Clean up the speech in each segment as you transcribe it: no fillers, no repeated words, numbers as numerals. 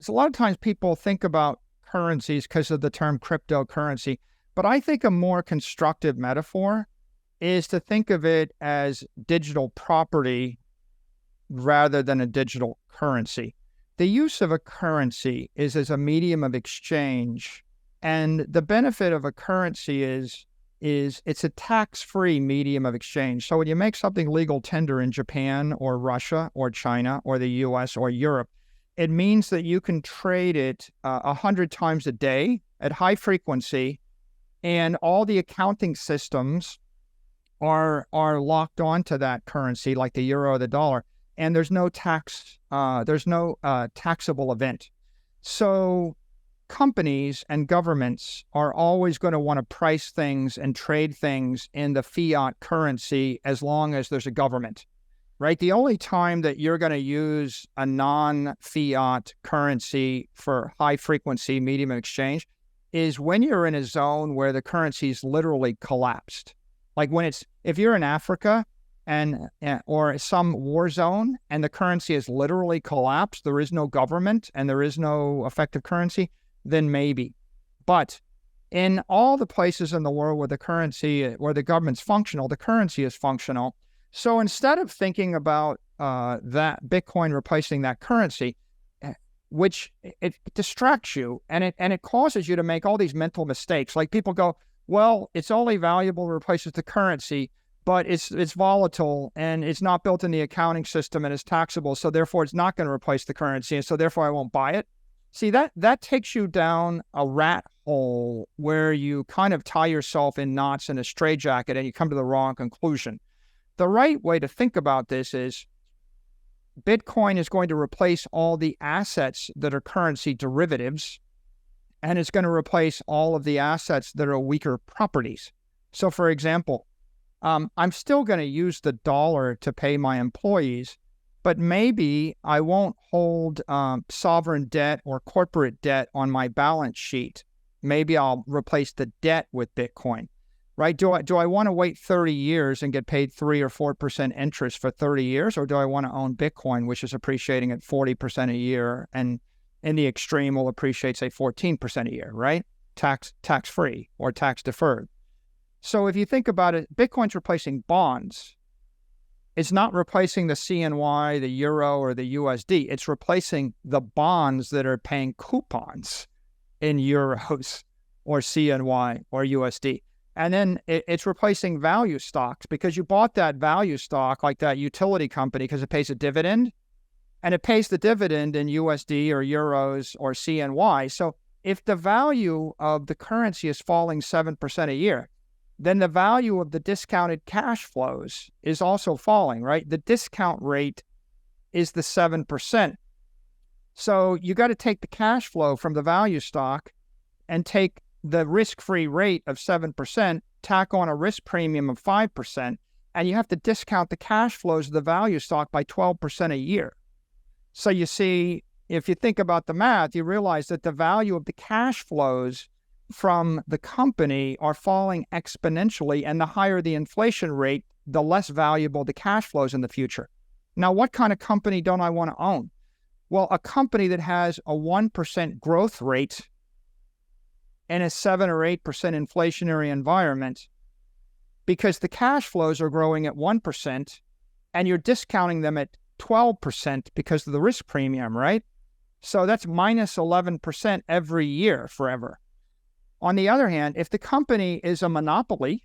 So a lot of times people think about currencies because of the term cryptocurrency, but I think a more constructive metaphor is to think of it as digital property rather than a digital currency. The use of a currency is as a medium of exchange, and the benefit of a currency is it's a tax-free medium of exchange. So when you make something legal tender in Japan or Russia or China or the US or Europe, it means that you can trade it 100 times a day at high frequency, and all the accounting systems are locked onto that currency, like the euro or the dollar, and there's no taxable event. So companies and governments are always going to want to price things and trade things in the fiat currency as long as there's a government, right? The only time that you're going to use a non-fiat currency for high frequency medium of exchange is when you're in a zone where the currency's literally collapsed. Like if you're in Africa or some war zone and the currency is literally collapsed, there is no government and there is no effective currency, then maybe. But in all the places in the world where the government's functional, the currency is functional. So instead of thinking about that Bitcoin replacing that currency, which it distracts you and it causes you to make all these mental mistakes. Like people go, well, it's only valuable to replace the currency, but it's volatile and it's not built in the accounting system and it's taxable, so therefore it's not going to replace the currency, and so therefore I won't buy it. See, that takes you down a rat hole where you kind of tie yourself in knots in a straitjacket and you come to the wrong conclusion. The right way to think about this is Bitcoin is going to replace all the assets that are currency derivatives, and it's going to replace all of the assets that are weaker properties. So, for example, I'm still going to use the dollar to pay my employees, but maybe I won't hold sovereign debt or corporate debt on my balance sheet. Maybe I'll replace the debt with Bitcoin, right? Do I want to wait 30 years and get paid 3 or 4% interest for 30 years? Or do I want to own Bitcoin, which is appreciating at 40% a year, and in the extreme will appreciate, say, 14% a year, right? Tax-free or tax-deferred. So if you think about it, Bitcoin's replacing bonds. It's not replacing the CNY, the euro, or the USD. It's replacing the bonds that are paying coupons in euros or CNY or USD. And then it's replacing value stocks, because you bought that value stock, like that utility company, because it pays a dividend, and it pays the dividend in USD or euros or CNY. So if the value of the currency is falling 7% a year, then the value of the discounted cash flows is also falling, right? The discount rate is the 7%. So you got to take the cash flow from the value stock and take the risk-free rate of 7%, tack on a risk premium of 5%, and you have to discount the cash flows of the value stock by 12% a year. So you see, if you think about the math, you realize that the value of the cash flows from the company are falling exponentially, and the higher the inflation rate, the less valuable the cash flows in the future. Now, what kind of company don't I want to own? Well, a company that has a 1% growth rate in a 7 or 8% inflationary environment, because the cash flows are growing at 1% and you're discounting them at 12% because of the risk premium, right? So that's minus 11% every year forever. On the other hand, if the company is a monopoly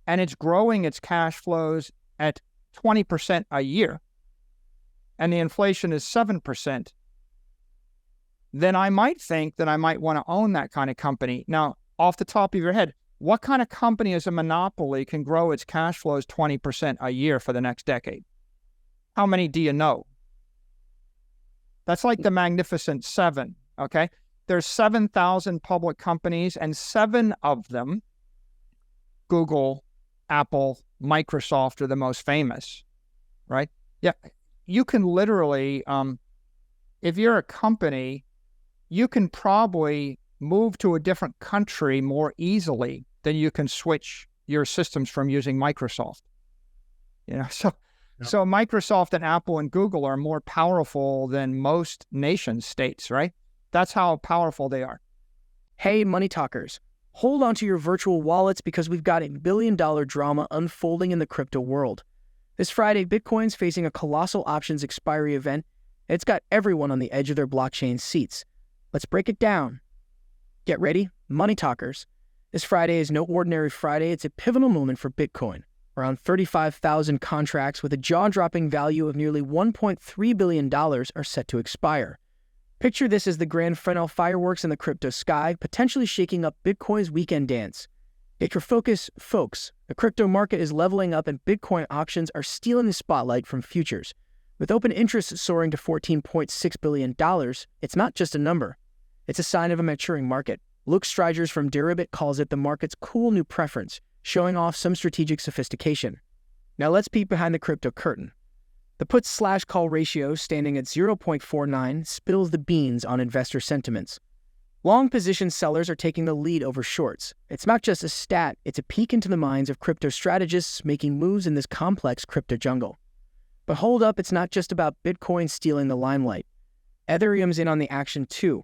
and it's growing its cash flows at 20% a year and the inflation is 7%, then I might think that I might want to own that kind of company. Now, off the top of your head, what kind of company as a monopoly can grow its cash flows 20% a year for the next decade? How many do you know? That's like the Magnificent Seven, okay? There's 7,000 public companies, and 7 of them, Google, Apple, Microsoft, are the most famous, right? Yeah, you can literally, if you're a company, you can probably move to a different country more easily than you can switch your systems from using Microsoft. You know, Yep. So Microsoft and Apple and Google are more powerful than most nation states, right? That's how powerful they are. Hey, money talkers, hold on to your virtual wallets because we've got $1 billion drama unfolding in the crypto world. This Friday, Bitcoin's facing a colossal options expiry event, and it's got everyone on the edge of their blockchain seats. Let's break it down. Get ready, money talkers. This Friday is no ordinary Friday, it's a pivotal moment for Bitcoin. Around 35,000 contracts with a jaw-dropping value of nearly $1.3 billion are set to expire. Picture this as the grand final fireworks in the crypto sky, potentially shaking up Bitcoin's weekend dance. Get your focus, folks. The crypto market is leveling up and Bitcoin options are stealing the spotlight from futures. With open interest soaring to $14.6 billion, it's not just a number. It's a sign of a maturing market. Luke Stridgers from Deribit calls it the market's cool new preference, showing off some strategic sophistication. Now let's peek behind the crypto curtain. The put/call ratio, standing at 0.49, spills the beans on investor sentiments. Long position sellers are taking the lead over shorts. It's not just a stat, it's a peek into the minds of crypto strategists making moves in this complex crypto jungle. But hold up, it's not just about Bitcoin stealing the limelight. Ethereum's in on the action too.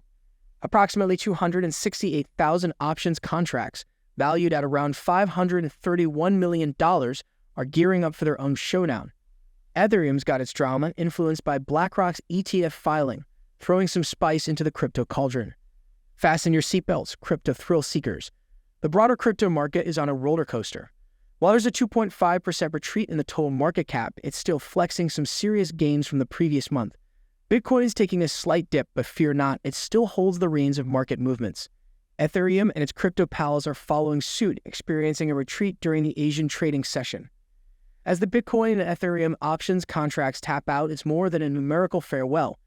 Approximately 268,000 options contracts, valued at around $531 million, are gearing up for their own showdown. Ethereum's got its drama influenced by BlackRock's ETF filing, throwing some spice into the crypto cauldron. Fasten your seatbelts, crypto thrill seekers. The broader crypto market is on a roller coaster. While there's a 2.5% retreat in the total market cap, it's still flexing some serious gains from the previous month. Bitcoin is taking a slight dip, but fear not, it still holds the reins of market movements. Ethereum and its crypto pals are following suit, experiencing a retreat during the Asian trading session. As the Bitcoin and Ethereum options contracts tap out, it's more than a numerical farewell.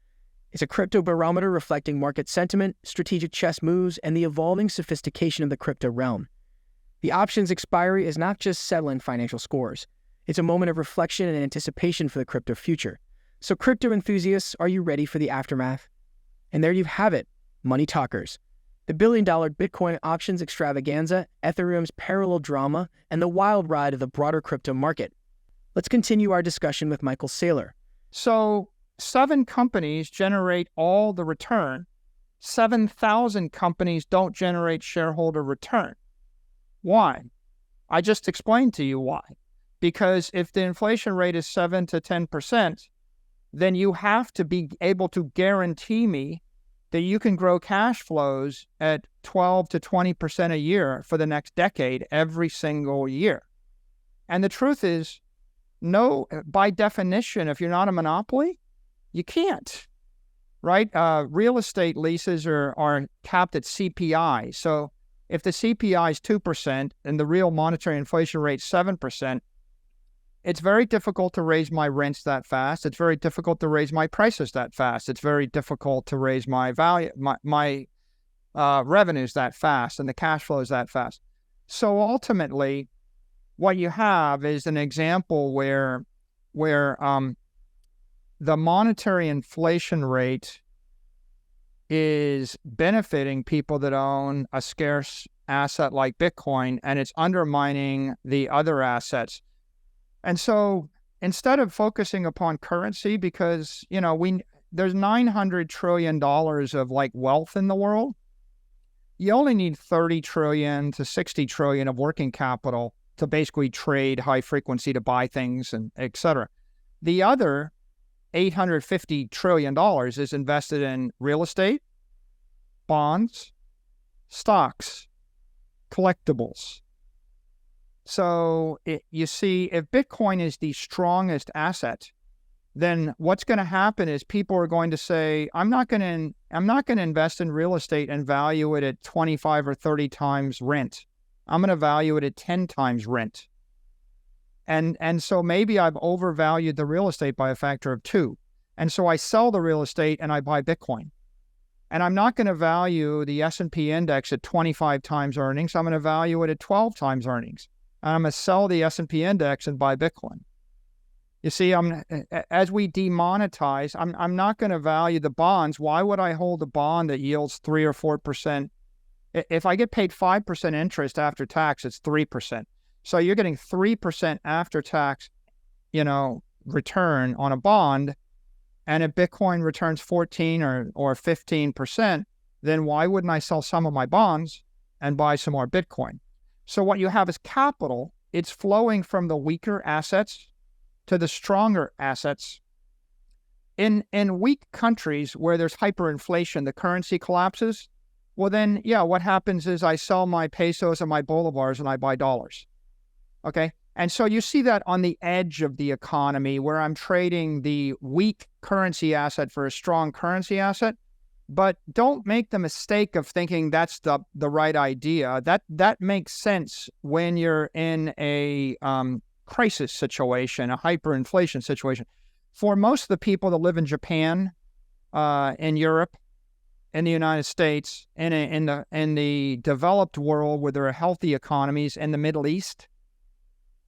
It's a crypto barometer reflecting market sentiment, strategic chess moves, and the evolving sophistication of the crypto realm. The options expiry is not just settling financial scores. It's a moment of reflection and anticipation for the crypto future. So crypto enthusiasts, are you ready for the aftermath? And there you have it, money talkers. The billion-dollar Bitcoin options extravaganza, Ethereum's parallel drama, and the wild ride of the broader crypto market. Let's continue our discussion with Michael Saylor. So 7 companies generate all the return. 7,000 companies don't generate shareholder return. Why? I just explained to you why. Because if the inflation rate is 7 to 10%, then you have to be able to guarantee me that you can grow cash flows at 12 to 20% a year for the next decade, every single year. And the truth is, no, by definition, if you're not a monopoly, you can't, right? Real estate leases are capped at CPI. So if the CPI is 2% and the real monetary inflation rate is 7%, it's very difficult to raise my rents that fast. It's very difficult to raise my prices that fast. It's very difficult to raise my value, my revenues that fast and the cash flows that fast. So ultimately, what you have is an example where the monetary inflation rate is benefiting people that own a scarce asset like Bitcoin, and it's undermining the other assets. And so instead of focusing upon currency, because, there's $900 trillion of like wealth in the world, you only need 30 trillion to 60 trillion of working capital to basically trade high frequency to buy things and et cetera. The other $850 trillion is invested in real estate, bonds, stocks, collectibles. So you see, if Bitcoin is the strongest asset, then what's going to happen is people are going to say, I'm not going to invest in real estate and value it at 25 or 30 times rent. I'm going to value it at 10 times rent. And so maybe I've overvalued the real estate by a factor of 2. And so I sell the real estate and I buy Bitcoin. And I'm not going to value the S&P index at 25 times earnings. I'm going to value it at 12 times earnings. And I'm going to sell the S&P index and buy Bitcoin. You see, as we demonetize, I'm not going to value the bonds. Why would I hold a bond that yields 3 or 4%? If I get paid 5% interest after tax, it's 3%. So you're getting 3% after tax, return on a bond, and if Bitcoin returns 14 or 15%, then why wouldn't I sell some of my bonds and buy some more Bitcoin? So what you have is capital. It's flowing from the weaker assets to the stronger assets. In weak countries where there's hyperinflation, the currency collapses. Well, then, yeah, what happens is I sell my pesos and my bolivars and I buy dollars. Okay? And so you see that on the edge of the economy where I'm trading the weak currency asset for a strong currency asset. But don't make the mistake of thinking that's the right idea. That makes sense when you're in a crisis situation, a hyperinflation situation. For most of the people that live in Japan, in Europe, in the United States, in the developed world where there are healthy economies, in the Middle East,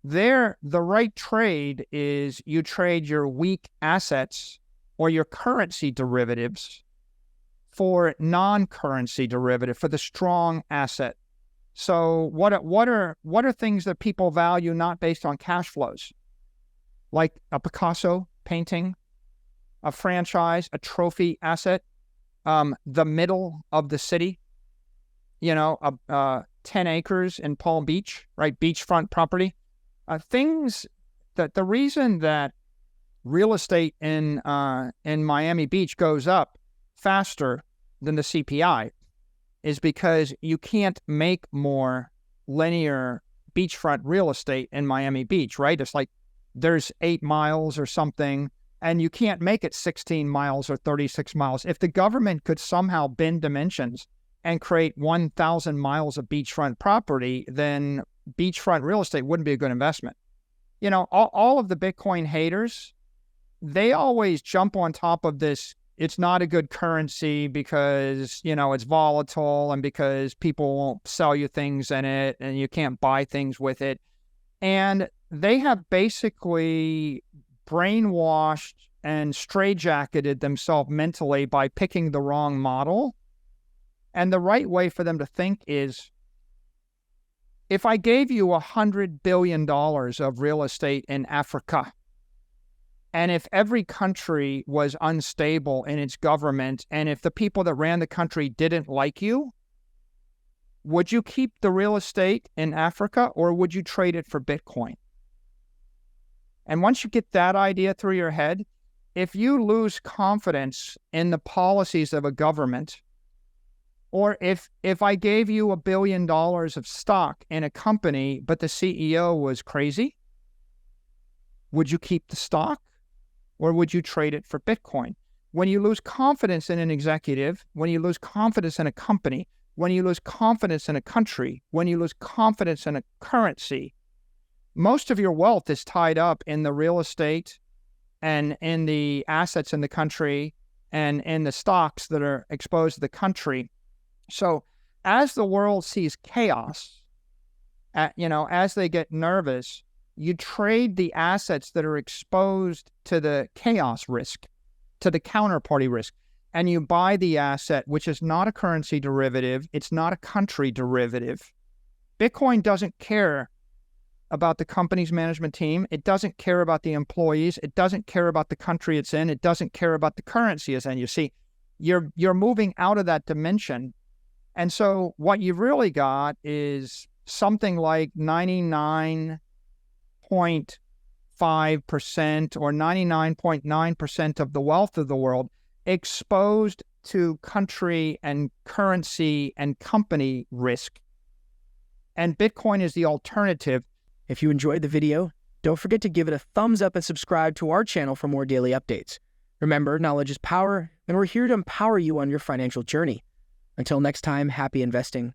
the right trade is you trade your weak assets or your currency derivatives for non-currency derivative, for the strong asset. So what are things that people value not based on cash flows? Like a Picasso painting, a franchise, a trophy asset, the middle of the city, 10 acres in Palm Beach, right? Beachfront property. Things that the reason that real estate in Miami Beach goes up faster than the CPI is because you can't make more linear beachfront real estate in Miami Beach, right? It's like there's 8 miles or something, and you can't make it 16 miles or 36 miles. If the government could somehow bend dimensions and create 1,000 miles of beachfront property, then beachfront real estate wouldn't be a good investment. All of the Bitcoin haters, they always jump on top of this. It's not a good currency because, it's volatile and because people won't sell you things in it and you can't buy things with it. And they have basically brainwashed and straitjacketed themselves mentally by picking the wrong model. And the right way for them to think is, if I gave you $100 billion of real estate in Africa, and if every country was unstable in its government, and if the people that ran the country didn't like you, would you keep the real estate in Africa or would you trade it for Bitcoin? And once you get that idea through your head, if you lose confidence in the policies of a government, or if I gave you $1 billion of stock in a company, but the CEO was crazy, would you keep the stock? Or would you trade it for Bitcoin? When you lose confidence in an executive, when you lose confidence in a company, when you lose confidence in a country, when you lose confidence in a currency, most of your wealth is tied up in the real estate and in the assets in the country and in the stocks that are exposed to the country. So as the world sees chaos, as they get nervous, you trade the assets that are exposed to the chaos risk, to the counterparty risk, and you buy the asset, which is not a currency derivative. It's not a country derivative. Bitcoin doesn't care about the company's management team. It doesn't care about the employees. It doesn't care about the country it's in. It doesn't care about the currency it's in. You see, you're moving out of that dimension. And so what you've really got is something like 99.5% or 99.9% of the wealth of the world exposed to country and currency and company risk. And Bitcoin is the alternative. If you enjoyed the video, don't forget to give it a thumbs up and subscribe to our channel for more daily updates. Remember, knowledge is power, and we're here to empower you on your financial journey. Until next time, happy investing.